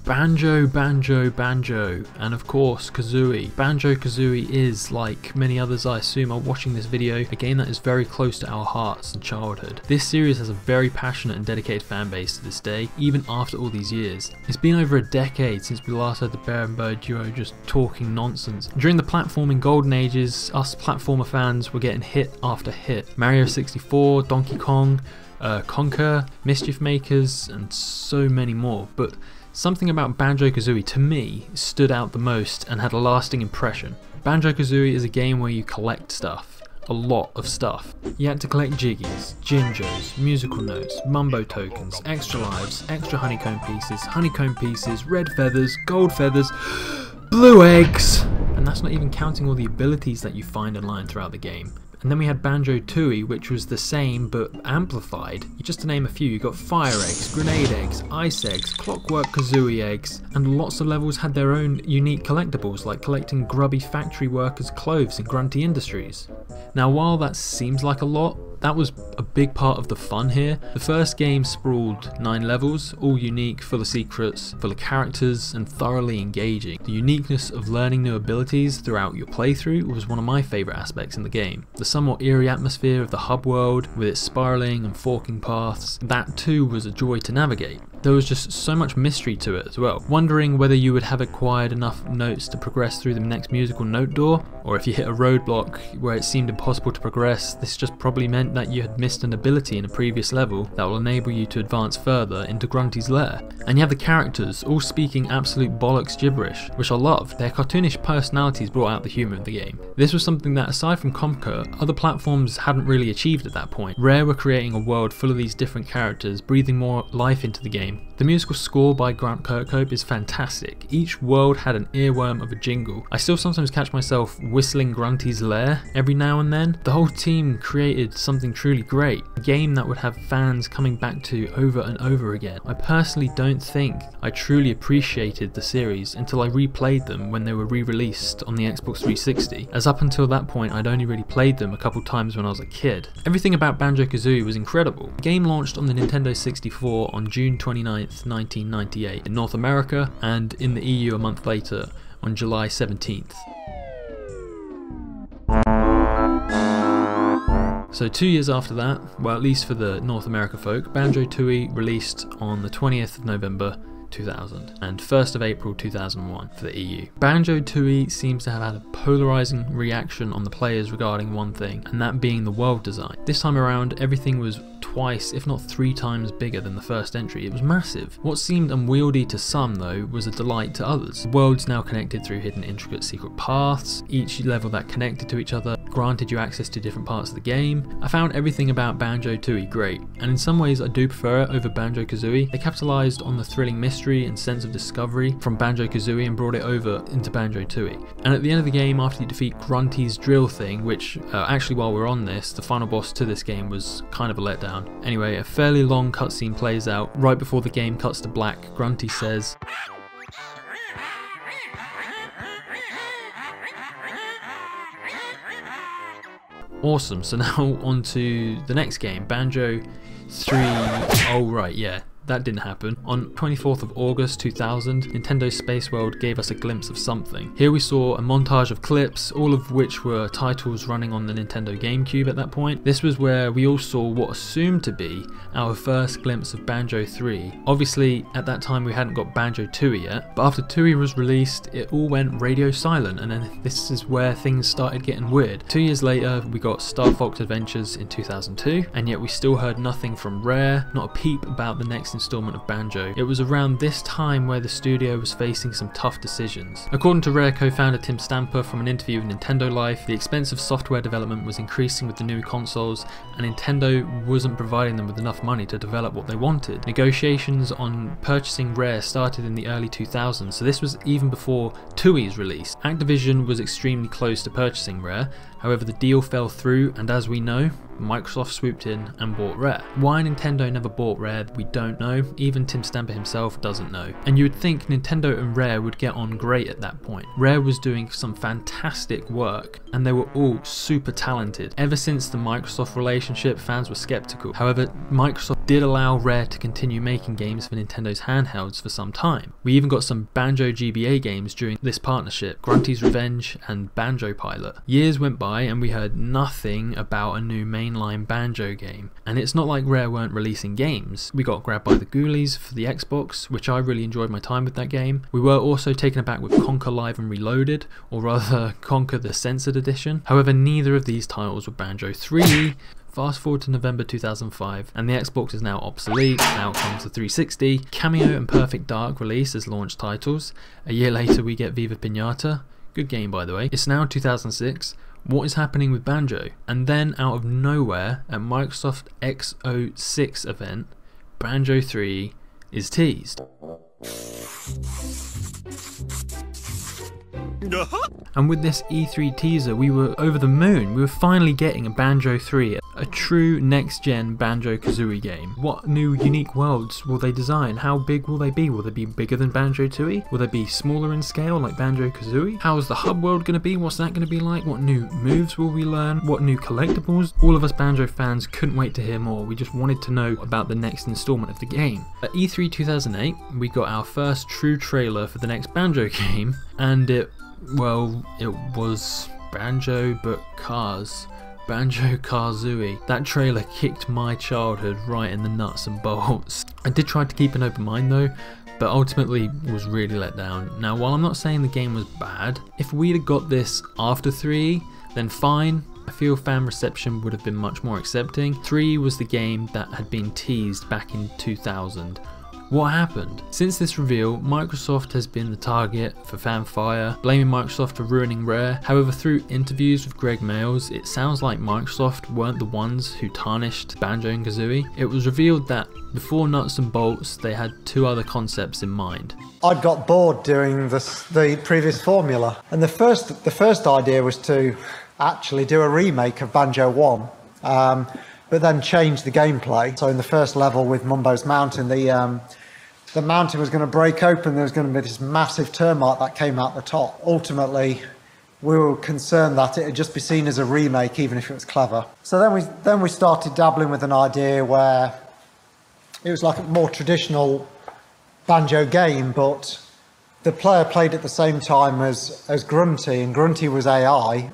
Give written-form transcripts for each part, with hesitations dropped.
Banjo, banjo, banjo, and of course Kazooie. Banjo-Kazooie is, like many others I assume are watching this video, a game that is very close to our hearts and childhood. This series has a very passionate and dedicated fan base to this day, even after all these years. It's been over a decade since we last heard the Bear and Bird duo just talking nonsense. During the platforming golden ages, us platformer fans were getting hit after hit. Mario 64, Donkey Kong, Conker, Mischief Makers, and so many more. But something about Banjo-Kazooie to me stood out the most and had a lasting impression. Banjo-Kazooie is a game where you collect stuff. A lot of stuff. You had to collect jiggies, jinjos, musical notes, mumbo tokens, extra lives, extra honeycomb pieces, red feathers, gold feathers, blue eggs! And that's not even counting all the abilities that you find online throughout the game. And then we had Banjo-Tooie, which was the same but amplified. Just to name a few, you got fire eggs, grenade eggs, ice eggs, clockwork Kazooie eggs, and lots of levels had their own unique collectibles, like collecting grubby factory workers' clothes in Grunty Industries. Now while that seems like a lot, that was a big part of the fun here. The first game sprawled 9 levels, all unique, full of secrets, full of characters, and thoroughly engaging. The uniqueness of learning new abilities throughout your playthrough was one of my favourite aspects in the game. The somewhat eerie atmosphere of the hub world, with its spiralling and forking paths, that too was a joy to navigate. There was just so much mystery to it as well. Wondering whether you would have acquired enough notes to progress through the next musical note door, or if you hit a roadblock where it seemed impossible to progress, this just probably meant that you had missed an ability in a previous level that will enable you to advance further into Grunty's lair. And you have the characters, all speaking absolute bollocks gibberish, which I loved. Their cartoonish personalities brought out the humour of the game. This was something that, aside from Conker, other platforms hadn't really achieved at that point. Rare were creating a world full of these different characters, breathing more life into the game. The musical score by Grant Kirkhope is fantastic. Each world had an earworm of a jingle. I still sometimes catch myself whistling Grunty's lair every now and then. The whole team created something truly great, a game that would have fans coming back to over and over again. I personally don't think I truly appreciated the series until I replayed them when they were re-released on the Xbox 360, as up until that point I'd only really played them a couple times when I was a kid. Everything about Banjo-Kazooie was incredible. The game launched on the Nintendo 64 on June 29th, 1998 in North America, and in the EU a month later on July 17th. So 2 years after that, well at least for the North America folk, Banjo-Tooie released on the 20th of November 2000 and 1st of April 2001 for the EU. Banjo-Tooie seems to have had a polarising reaction on the players regarding one thing, and that being the world design. This time around everything was twice, if not 3 times bigger than the first entry. It was massive. What seemed unwieldy to some though was a delight to others. The world's now connected through hidden intricate secret paths. Each level that connected to each other granted you access to different parts of the game. I found everything about Banjo-Tooie great, and in some ways I do prefer it over Banjo-Kazooie. They capitalised on the thrilling mystery and sense of discovery from Banjo-Kazooie and brought it over into Banjo-Tooie. And at the end of the game, after you defeat Grunty's drill thing, which actually while we're on this, the final boss to this game was kind of a letdown. Anyway, a fairly long cutscene plays out. Right before the game cuts to black, Grunty says, awesome. So now on to the next game, Banjo Threeie. Oh right, yeah. That didn't happen. On 24th of August 2000, Nintendo Space World gave us a glimpse of something. Here we saw a montage of clips, all of which were titles running on the Nintendo GameCube at that point. This was where we all saw what assumed to be our first glimpse of Banjo Threeie. Obviously, at that time we hadn't got Banjo-Tooie yet, but after Tooie was released, it all went radio silent, and then this is where things started getting weird. 2 years later, we got Star Fox Adventures in 2002, and yet we still heard nothing from Rare, not a peep about the next installment of Banjo. It was around this time where the studio was facing some tough decisions. According to Rare co-founder Tim Stamper from an interview with Nintendo Life, the expense of software development was increasing with the new consoles, and Nintendo wasn't providing them with enough money to develop what they wanted. Negotiations on purchasing Rare started in the early 2000s, so this was even before Tooie's release. Activision was extremely close to purchasing Rare, however the deal fell through, and as we know, Microsoft swooped in and bought Rare. Why Nintendo never bought Rare, we don't know. Even Tim Stamper himself doesn't know. And you would think Nintendo and Rare would get on great at that point. Rare was doing some fantastic work and they were all super talented. Ever since the Microsoft relationship, fans were skeptical. However, Microsoft did allow Rare to continue making games for Nintendo's handhelds for some time. We even got some Banjo GBA games during this partnership, Grunty's Revenge and Banjo Pilot. Years went by and we heard nothing about a new mainline Banjo game. And it's not like Rare weren't releasing games. We got grabbed by the Ghoulies for the Xbox, which I really enjoyed my time with that game. We were also taken aback with Conquer Live and Reloaded, or rather Conquer the Censored Edition. However, neither of these titles were Banjo Threeie. Fast forward to November 2005 and the Xbox is now obsolete. Out comes the 360. Cameo and Perfect Dark release as launch titles. A year later we get Viva Pinata. Good game, by the way. It's now 2006. What is happening with Banjo? And then out of nowhere at Microsoft X06 event, Banjo Threeie is teased. And with this E3 teaser we were over the moon. We were finally getting a Banjo Threeie, a true next-gen Banjo-Kazooie game. What new unique worlds will they design? How big will they be? Will they be bigger than Banjo-Tooie? Will they be smaller in scale like Banjo-Kazooie? How is the hub world going to be? What's that going to be like? What new moves will we learn? What new collectibles? All of us Banjo fans couldn't wait to hear more. We just wanted to know about the next installment of the game. At E3 2008 we got our first true trailer for the next Banjo game, and it was Banjo but Cars. Banjo-Kazooie. That trailer kicked my childhood right in the nuts and bolts. I did try to keep an open mind though, but ultimately was really let down. Now while I'm not saying the game was bad, if we'd have got this after 3, then fine. I feel fan reception would have been much more accepting. 3 was the game that had been teased back in 2000. What happened? Since this reveal, Microsoft has been the target for fanfire, blaming Microsoft for ruining Rare. However, through interviews with Greg Mayles, it sounds like Microsoft weren't the ones who tarnished Banjo and Kazooie. It was revealed that before nuts and bolts, they had 2 other concepts in mind. I'd got bored doing the previous formula, and the first idea was to actually do a remake of Banjo 1. But then change the gameplay. So in the first level with Mumbo's Mountain, the mountain was going to break open. There was going to be this massive termite that came out the top. Ultimately, we were concerned that it would just be seen as a remake, even if it was clever. So then we started dabbling with an idea where it was like a more traditional Banjo game, but the player played at the same time as Grunty, and Grunty was AI.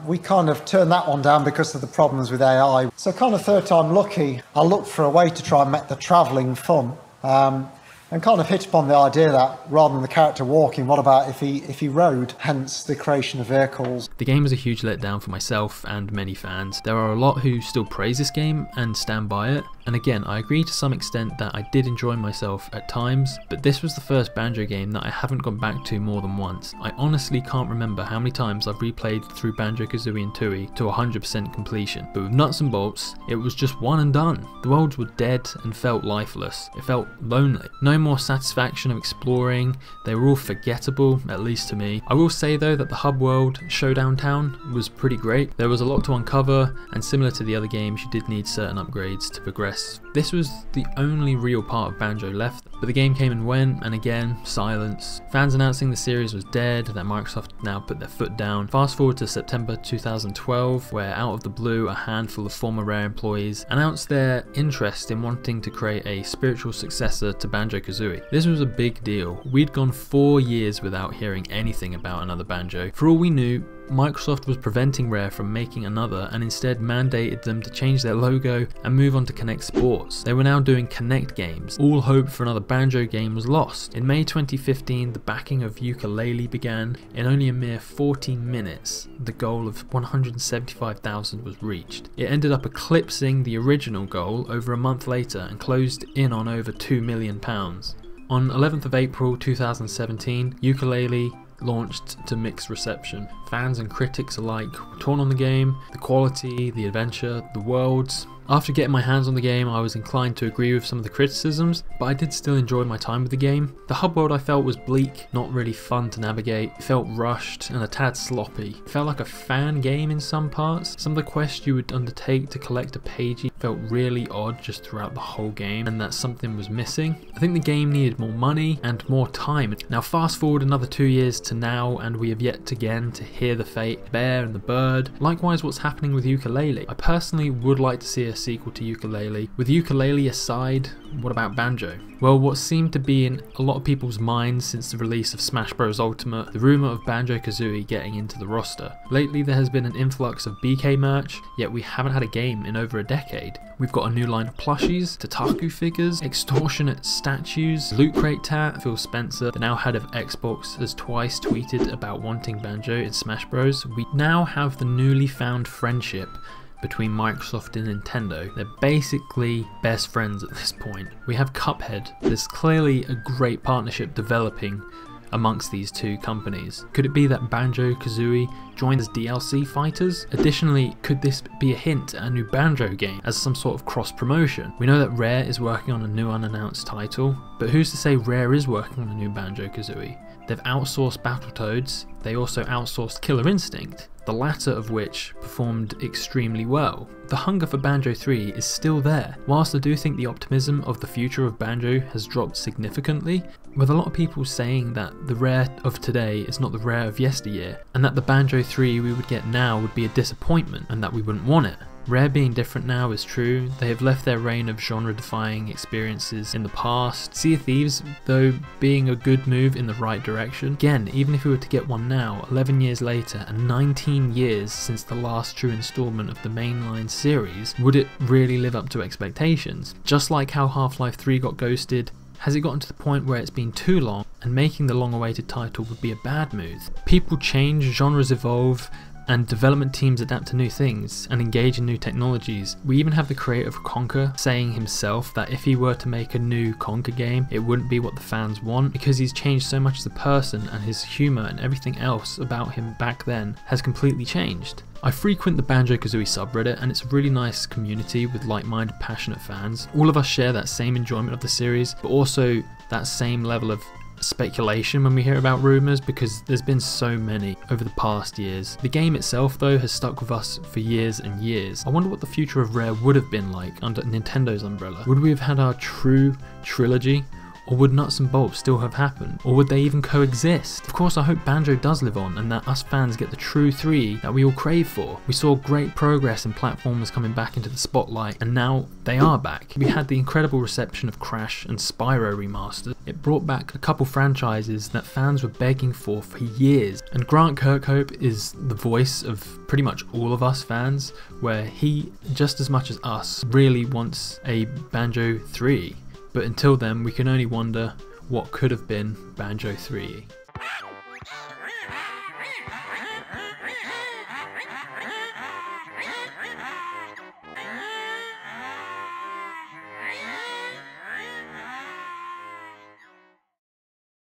We kind of turned that one down because of the problems with AI. So kind of third time lucky, I looked for a way to try and make the travelling fun. And kind of hit upon the idea that rather than the character walking, what about if he rode, hence the creation of vehicles. The game was a huge letdown for myself and many fans. There are a lot who still praise this game and stand by it, and again I agree to some extent that I did enjoy myself at times, but this was the first Banjo game that I haven't gone back to more than once. I honestly can't remember how many times I've replayed through Banjo-Kazooie and Tooie to 100% completion, but with nuts and bolts it was just one and done. The worlds were dead and felt lifeless. It felt lonely. No more satisfaction of exploring. They were all forgettable, at least to me. I will say though that the hub world, Showdown Town, was pretty great. There was a lot to uncover, and similar to the other games you did need certain upgrades to progress. This was the only real part of Banjo left, but the game came and went, and again, silence. Fans announcing the series was dead, that Microsoft now put their foot down. Fast forward to September 2012, where out of the blue a handful of former Rare employees announced their interest in wanting to create a spiritual successor to Banjo-Kazooie. This was a big deal. We'd gone 4 years without hearing anything about another Banjo. For all we knew, Microsoft was preventing Rare from making another and instead mandated them to change their logo and move on to Kinect Sports. They were now doing Kinect games. All hope for another Banjo game was lost. In May 2015, the backing of Yooka-Laylee began. In only a mere 14 minutes, the goal of 175,000 was reached. It ended up eclipsing the original goal over a month later and closed in on over £2 million. On 11th of April 2017, Yooka-Laylee launched to mixed reception. Fans and critics alike were torn on the game, the quality, the adventure, the worlds. After getting my hands on the game, I was inclined to agree with some of the criticisms, but I did still enjoy my time with the game. The hub world I felt was bleak, not really fun to navigate, it felt rushed and a tad sloppy. It felt like a fan game in some parts. Some of the quests you would undertake to collect a pagey felt really odd just throughout the whole game, and that something was missing. I think the game needed more money and more time. Now fast forward another 2 years to now, and we have yet again to hear the fate, Bear and the Bird. Likewise, what's happening with Yooka-Laylee. I personally would like to see a sequel to Yooka-Laylee. With Yooka-Laylee aside, what about Banjo? Well, what seemed to be in a lot of people's minds since the release of Smash Bros Ultimate, the rumour of Banjo-Kazooie getting into the roster. Lately there has been an influx of BK merch, yet we haven't had a game in over a decade. We've got a new line of plushies, Tataku figures, extortionate statues, Loot Crate Tat, Phil Spencer, the now head of Xbox, has twice tweeted about wanting Banjo in Smash Bros. We now have the newly found friendship between Microsoft and Nintendo. They're basically best friends at this point. We have Cuphead. There's clearly a great partnership developing amongst these two companies. Could it be that Banjo-Kazooie joined as DLC fighters? Additionally, could this be a hint at a new Banjo game as some sort of cross promotion? We know that Rare is working on a new unannounced title, but who's to say Rare is working on a new Banjo-Kazooie? They've outsourced Battletoads, they also outsourced Killer Instinct, the latter of which performed extremely well. The hunger for Banjo Threeie is still there. Whilst I do think the optimism of the future of Banjo has dropped significantly, with a lot of people saying that the Rare of today is not the Rare of yesteryear, and that the Banjo Threeie we would get now would be a disappointment and that we wouldn't want it. Rare being different now is true. They have left their reign of genre-defying experiences in the past. Sea of Thieves, though, being a good move in the right direction. Again, even if we were to get one now, 11 years later and 19 years since the last true installment of the mainline series, would it really live up to expectations? Just like how Half-Life 3 got ghosted, has it gotten to the point where it's been too long and making the long-awaited title would be a bad move? People change, genres evolve, and development teams adapt to new things and engage in new technologies. We even have the creator of Conker saying himself that if he were to make a new Conker game, it wouldn't be what the fans want, because he's changed so much as a person and his humour and everything else about him back then has completely changed. I frequent the Banjo-Kazooie subreddit, and it's a really nice community with like-minded, passionate fans. All of us share that same enjoyment of the series, but also that same level of speculation when we hear about rumours, because there's been so many over the past years. The game itself though has stuck with us for years and years. I wonder what the future of Rare would have been like under Nintendo's umbrella. Would we have had our true trilogy? Or would Nuts and Bolts still have happened? Or would they even coexist? Of course, I hope Banjo does live on and that us fans get the true Threeie that we all crave for. We saw great progress in platformers coming back into the spotlight, and now they are back. We had the incredible reception of Crash and Spyro remastered. It brought back a couple franchises that fans were begging for years. And Grant Kirkhope is the voice of pretty much all of us fans, where he, just as much as us, really wants a Banjo Threeie. But until then, we can only wonder what could have been Banjo Threeie.